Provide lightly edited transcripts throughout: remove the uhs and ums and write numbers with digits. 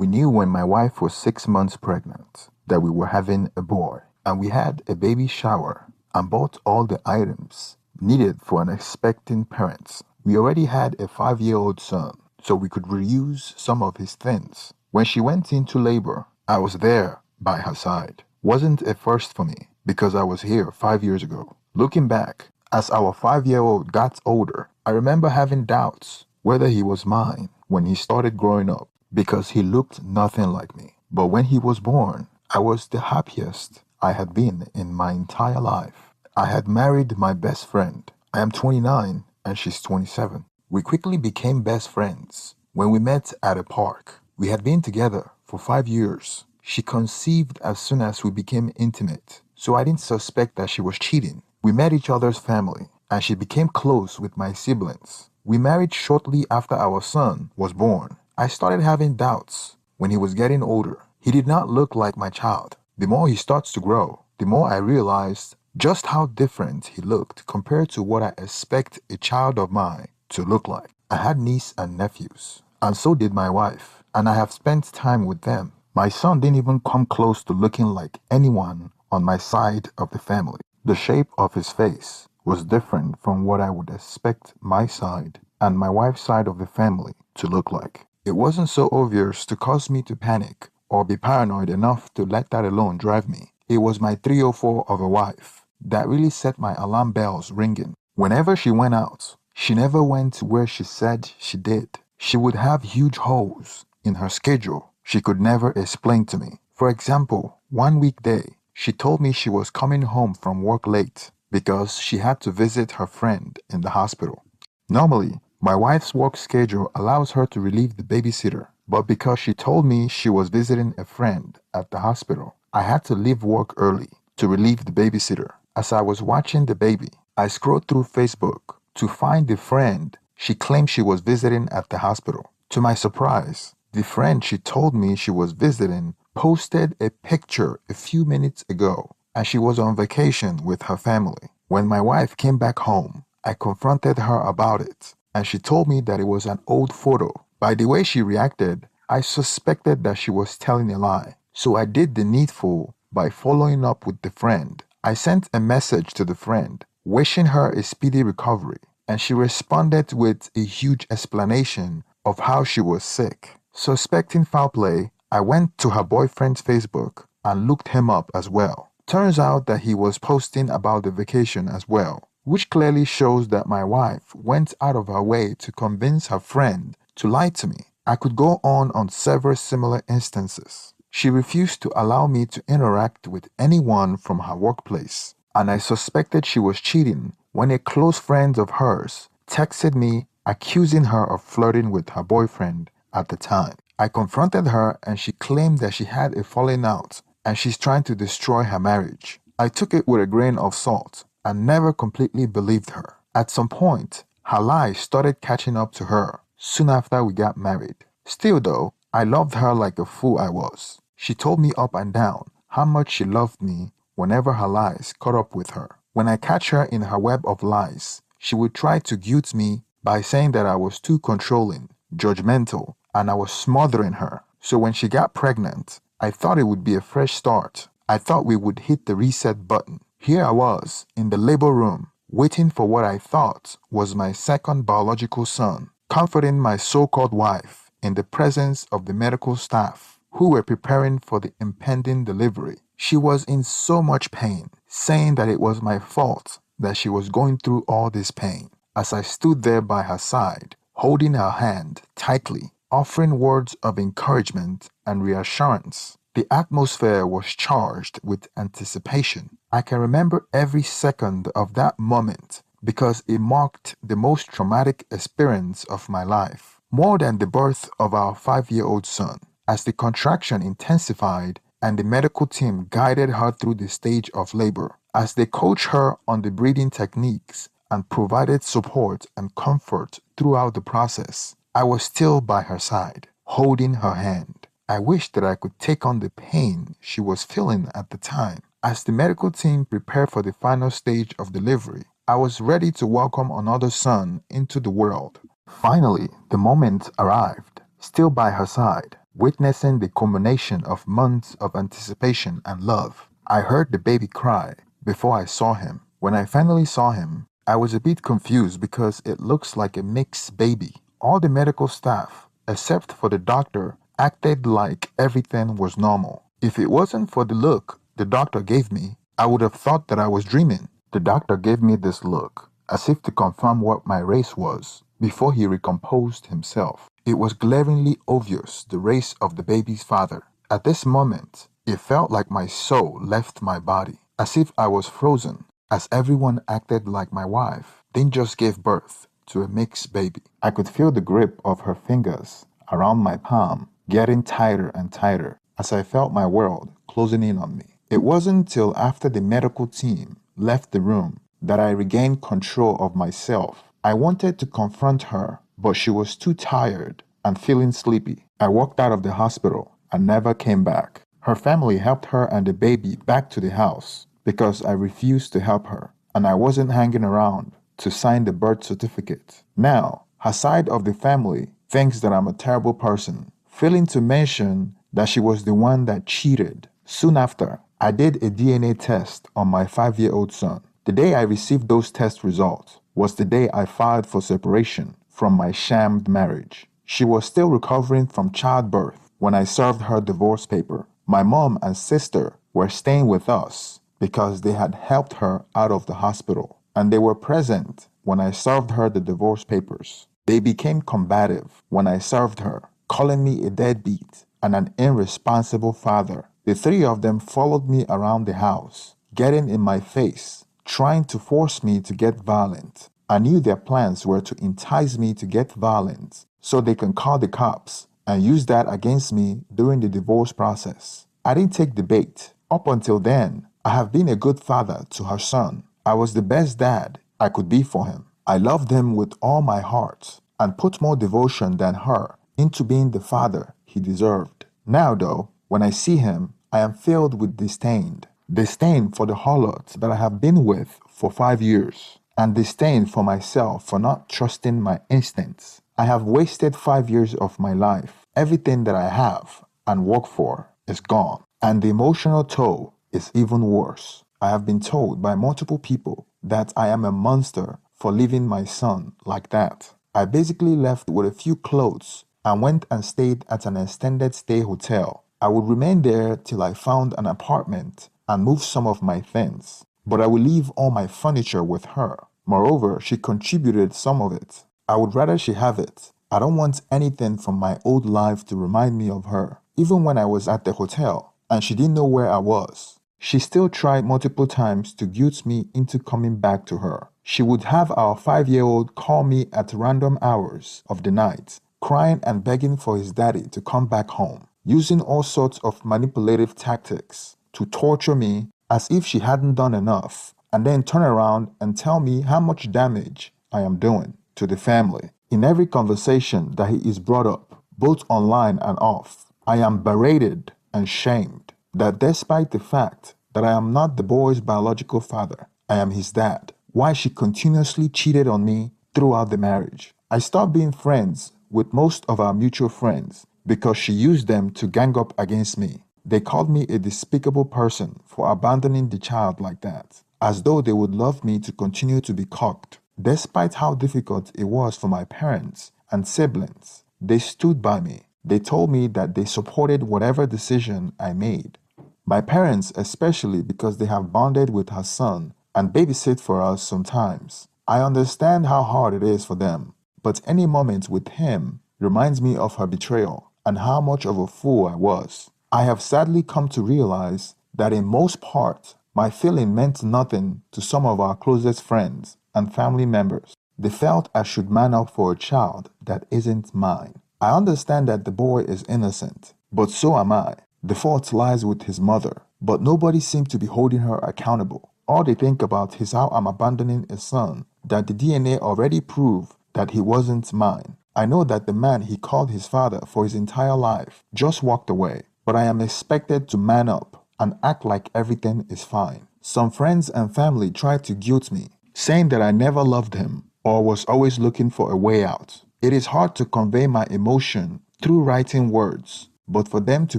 We knew when my wife was 6 months pregnant that we were having a boy, and we had a baby shower and bought all the items needed for an expecting parent. We already had a 5-year-old son, so we could reuse some of his things. When she went into labor, I was there by her side. Wasn't a first for me because I was here 5 years ago. Looking back, as our 5-year-old got older, I remember having doubts whether he was mine when he started growing up because he looked nothing like me. But when he was born, I was the happiest I had been in my entire life. I had married my best friend. I am 29 and she's 27. We quickly became best friends when we met at a park. We had been together for 5 years. She conceived as soon as we became intimate, so I didn't suspect that she was cheating. We met each other's family and she became close with my siblings. We married shortly after our son was born. I started having doubts when he was getting older. He did not look like my child. The more he starts to grow, the more I realized just how different he looked compared to what I expect a child of mine to look like. I had niece and nephews, and so did my wife, and I have spent time with them. My son didn't even come close to looking like anyone on my side of the family. The shape of his face was different from what I would expect my side and my wife's side of the family to look like. It wasn't so obvious to cause me to panic or be paranoid enough to let that alone drive me. It was my 304 of a wife that really set my alarm bells ringing. Whenever she went out, she never went where she said she did. She would have huge holes in her schedule she could never explain to me. For example, one weekday, she told me she was coming home from work late because she had to visit her friend in the hospital. Normally, my wife's work schedule allows her to relieve the babysitter, but because she told me she was visiting a friend at the hospital, I had to leave work early to relieve the babysitter. As I was watching the baby, I scrolled through Facebook to find the friend she claimed she was visiting at the hospital. To my surprise, the friend she told me she was visiting posted a picture a few minutes ago, and she was on vacation with her family. When my wife came back home, I confronted her about it, and she told me that it was an old photo. By the way she reacted, I suspected that she was telling a lie. So I did the needful by following up with the friend. I sent a message to the friend, wishing her a speedy recovery, and she responded with a huge explanation of how she was sick. Suspecting foul play, I went to her boyfriend's Facebook and looked him up as well. Turns out that he was posting about the vacation as well, which clearly shows that my wife went out of her way to convince her friend to lie to me. I could go on several similar instances. She refused to allow me to interact with anyone from her workplace, and I suspected she was cheating when a close friend of hers texted me accusing her of flirting with her boyfriend at the time. I confronted her and she claimed that she had a falling out and she's trying to destroy her marriage. I took it with a grain of salt and never completely believed her. At some point, her lies started catching up to her soon after we got married. Still though, I loved her like a fool I was. She told me up and down how much she loved me whenever her lies caught up with her. When I catch her in her web of lies, she would try to guilt me by saying that I was too controlling, judgmental, and I was smothering her. So when she got pregnant, I thought it would be a fresh start. I thought we would hit the reset button. Here I was in the labor room, waiting for what I thought was my second biological son, comforting my so-called wife in the presence of the medical staff who were preparing for the impending delivery. She was in so much pain, saying that it was my fault that she was going through all this pain. As I stood there by her side, holding her hand tightly, offering words of encouragement and reassurance, the atmosphere was charged with anticipation. I can remember every second of that moment because it marked the most traumatic experience of my life, more than the birth of our 5-year-old son. As the contraction intensified and the medical team guided her through the stage of labor, as they coached her on the breathing techniques and provided support and comfort throughout the process, I was still by her side, holding her hand. I wished that I could take on the pain she was feeling at the time. As the medical team prepared for the final stage of delivery, I was ready to welcome another son into the world. Finally, the moment arrived. Still by her side, witnessing the culmination of months of anticipation and love. I heard the baby cry before I saw him. When I finally saw him, I was a bit confused because it looks like a mixed baby. All the medical staff, except for the doctor, acted like everything was normal. If it wasn't for the look the doctor gave me, I would have thought that I was dreaming. The doctor gave me this look, as if to confirm what my race was, before he recomposed himself. It was glaringly obvious the race of the baby's father. At this moment, it felt like my soul left my body, as if I was frozen, as everyone acted like my wife then just gave birth to a mixed baby. I could feel the grip of her fingers around my palm getting tighter and tighter as I felt my world closing in on me. It wasn't until after the medical team left the room that I regained control of myself. I wanted to confront her, but she was too tired and feeling sleepy. I walked out of the hospital and never came back. Her family helped her and the baby back to the house because I refused to help her, and I wasn't hanging around to sign the birth certificate. Now, her side of the family thinks that I'm a terrible person, failing to mention that she was the one that cheated. Soon after, I did a DNA test on my 5-year-old son. The day I received those test results was the day I filed for separation from my shammed marriage. She was still recovering from childbirth when I served her divorce paper. My mom and sister were staying with us because they had helped her out of the hospital, and they were present when I served her the divorce papers. They became combative when I served her, calling me a deadbeat and an irresponsible father. The three of them followed me around the house, getting in my face, trying to force me to get violent. I knew their plans were to entice me to get violent so they can call the cops and use that against me during the divorce process. I didn't take the bait. Up until then, I have been a good father to her son. I was the best dad I could be for him. I loved him with all my heart and put more devotion than her into being the father he deserved. Now though, when I see him, I am filled with disdain. Disdain for the harlot that I have been with for 5 years, and disdain for myself for not trusting my instincts. I have wasted 5 years of my life. Everything that I have and work for is gone, and the emotional toll is even worse. I have been told by multiple people that I am a monster for leaving my son like that. I basically left with a few clothes and went and stayed at an extended stay hotel. I would remain there till I found an apartment and move some of my things, but I will leave all my furniture with her. Moreover, she contributed some of it. I would rather she have it. I don't want anything from my old life to remind me of her. Even when I was at the hotel and she didn't know where I was, she still tried multiple times to guilt me into coming back to her. She would have our 5-year-old call me at random hours of the night, crying and begging for his daddy to come back home, using all sorts of manipulative tactics to torture me as if she hadn't done enough, and then turn around and tell me how much damage I am doing to the family. In every conversation that he is brought up, both online and off, I am berated and shamed that despite the fact that I am not the boy's biological father, I am his dad. Why she continuously cheated on me throughout the marriage. I stopped being friends with most of our mutual friends because she used them to gang up against me. They called me a despicable person for abandoning the child like that, as though they would love me to continue to be cocked. Despite how difficult it was for my parents and siblings, they stood by me. They told me that they supported whatever decision I made. My parents especially, because they have bonded with her son and babysit for us sometimes. I understand how hard it is for them, but any moment with him reminds me of her betrayal and how much of a fool I was. I have sadly come to realize that in most part, my feeling meant nothing to some of our closest friends and family members. They felt I should man up for a child that isn't mine. I understand that the boy is innocent, but so am I. The fault lies with his mother, but nobody seemed to be holding her accountable. All they think about is how I'm abandoning a son that the DNA already proved that he wasn't mine. I know that the man he called his father for his entire life just walked away, but I am expected to man up and act like everything is fine. Some friends and family tried to guilt me, saying that I never loved him or was always looking for a way out. It is hard to convey my emotion through writing words, but for them to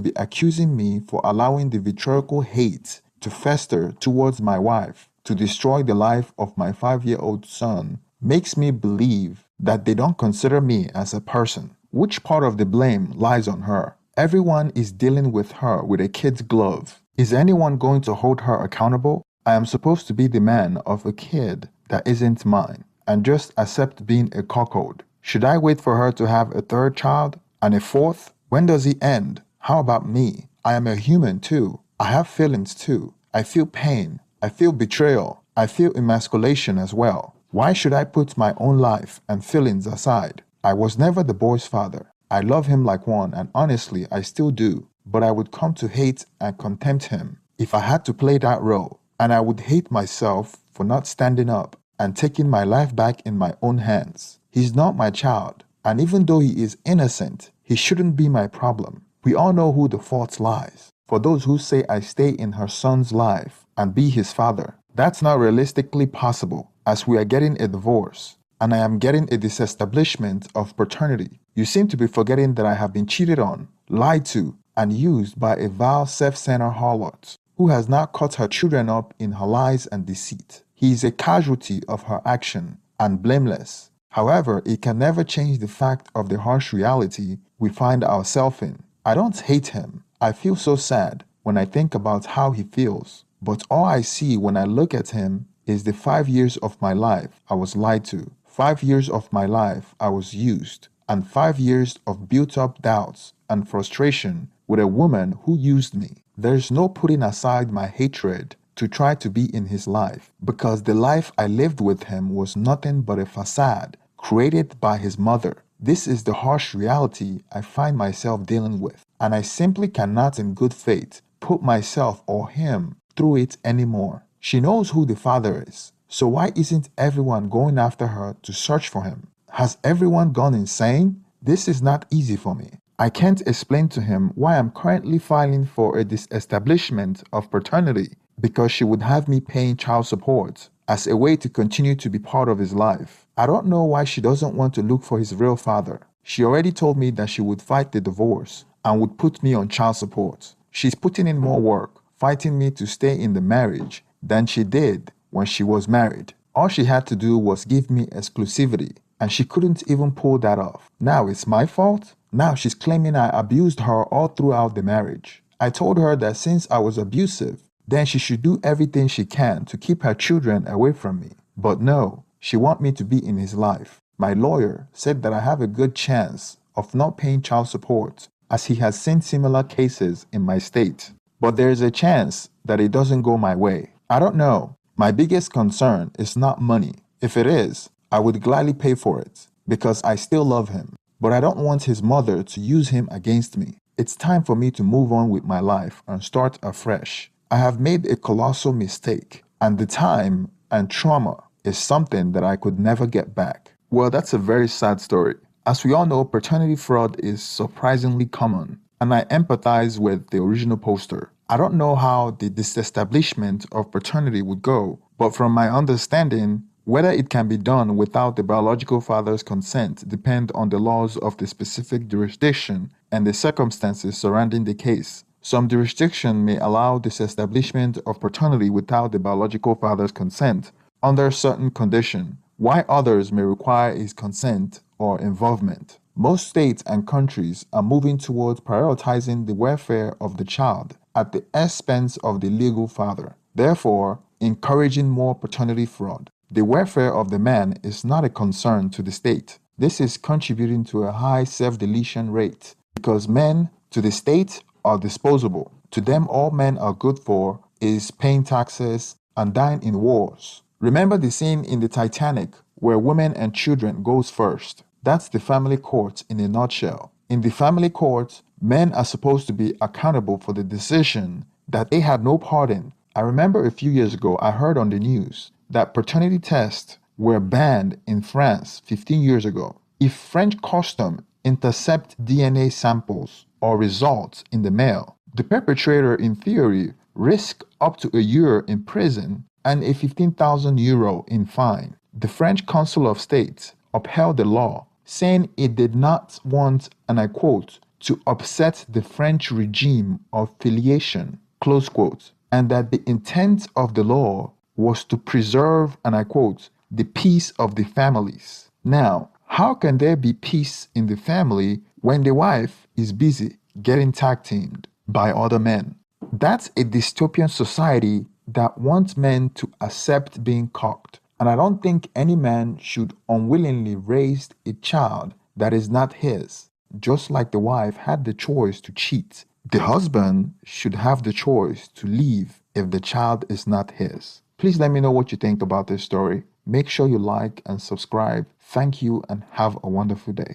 be accusing me for allowing the vitriolical hate to fester towards my wife to destroy the life of my 5-year-old son makes me believe that they don't consider me as a person. Which part of the blame lies on her? Everyone is dealing with her with a kid's glove. Is anyone going to hold her accountable? I am supposed to be the man of a kid that isn't mine and just accept being a cuckold. Should I wait for her to have a third child and a fourth? When does it end? How about me? I am a human too. I have feelings too. I feel pain. I feel betrayal. I feel emasculation as well. Why should I put my own life and feelings aside? I was never the boy's father. I love him like one, and honestly, I still do. But I would come to hate and contempt him if I had to play that role. And I would hate myself for not standing up and taking my life back in my own hands. He's not my child, and even though he is innocent, he shouldn't be my problem. We all know who the fault lies. For those who say I stay in her son's life and be his father, that's not realistically possible, as we are getting a divorce, and I am getting a disestablishment of paternity. You seem to be forgetting that I have been cheated on, lied to, and used by a vile self-centered harlot who has now caught her children up in her lies and deceit. He is a casualty of her action and blameless. However, it can never change the fact of the harsh reality we find ourselves in. I don't hate him. I feel so sad when I think about how he feels. But all I see when I look at him is the 5 years of my life I was lied to, 5 years of my life I was used, and 5 years of built-up doubts and frustration with a woman who used me. There's no putting aside my hatred to try to be in his life, because the life I lived with him was nothing but a facade created by his mother. This is the harsh reality I find myself dealing with, and I simply cannot in good faith put myself or him through it anymore. She knows who the father is, so why isn't everyone going after her to search for him? Has everyone gone insane? This is not easy for me. I can't explain to him why I'm currently filing for a disestablishment of paternity, because she would have me paying child support as a way to continue to be part of his life. I don't know why she doesn't want to look for his real father. She already told me that she would fight the divorce and would put me on child support. She's putting in more work, fighting me to stay in the marriage than she did when she was married. All she had to do was give me exclusivity, and she couldn't even pull that off. Now it's my fault? Now she's claiming I abused her all throughout the marriage. I told her that since I was abusive, then she should do everything she can to keep her children away from me. But no, she wants me to be in his life. My lawyer said that I have a good chance of not paying child support, as he has seen similar cases in my state. But there is a chance that it doesn't go my way. I don't know. My biggest concern is not money. If it is, I would gladly pay for it, because I still love him. But I don't want his mother to use him against me. It's time for me to move on with my life and start afresh. I have made a colossal mistake, and the time and trauma is something that I could never get back. Well, that's a very sad story. As we all know, paternity fraud is surprisingly common, and I empathize with the original poster. I don't know how the disestablishment of paternity would go, but from my understanding, whether it can be done without the biological father's consent depends on the laws of the specific jurisdiction and the circumstances surrounding the case. Some jurisdictions may allow disestablishment of paternity without the biological father's consent under certain conditions, while others may require his consent or involvement. Most states and countries are moving towards prioritizing the welfare of the child at the expense of the legal father, therefore encouraging more paternity fraud. The welfare of the man is not a concern to the state. This is contributing to a high self-deletion rate, because men to the state are disposable. To them, all men are good for is paying taxes and dying in wars. Remember the scene in the Titanic where women and children goes first. That's the family court in a nutshell. In the family court, men are supposed to be accountable for the decision that they had no part in. I remember a few years ago I heard on the news that paternity tests were banned in France 15 years ago. If French custom intercept DNA samples or results in the mail, the perpetrator in theory risks up to a year in prison and a 15,000 euro in fine. The French Council of State upheld the law, saying it did not want, and I quote, to upset the French regime of filiation, close quote, and that the intent of the law was to preserve, and I quote, the peace of the families. Now, how can there be peace in the family when the wife is busy getting tag teamed by other men? That's a dystopian society that wants men to accept being cocked. And I don't think any man should unwillingly raise a child that is not his, just like the wife had the choice to cheat. The husband should have the choice to leave if the child is not his. Please let me know what you think about this story. Make sure you like and subscribe. Thank you and have a wonderful day.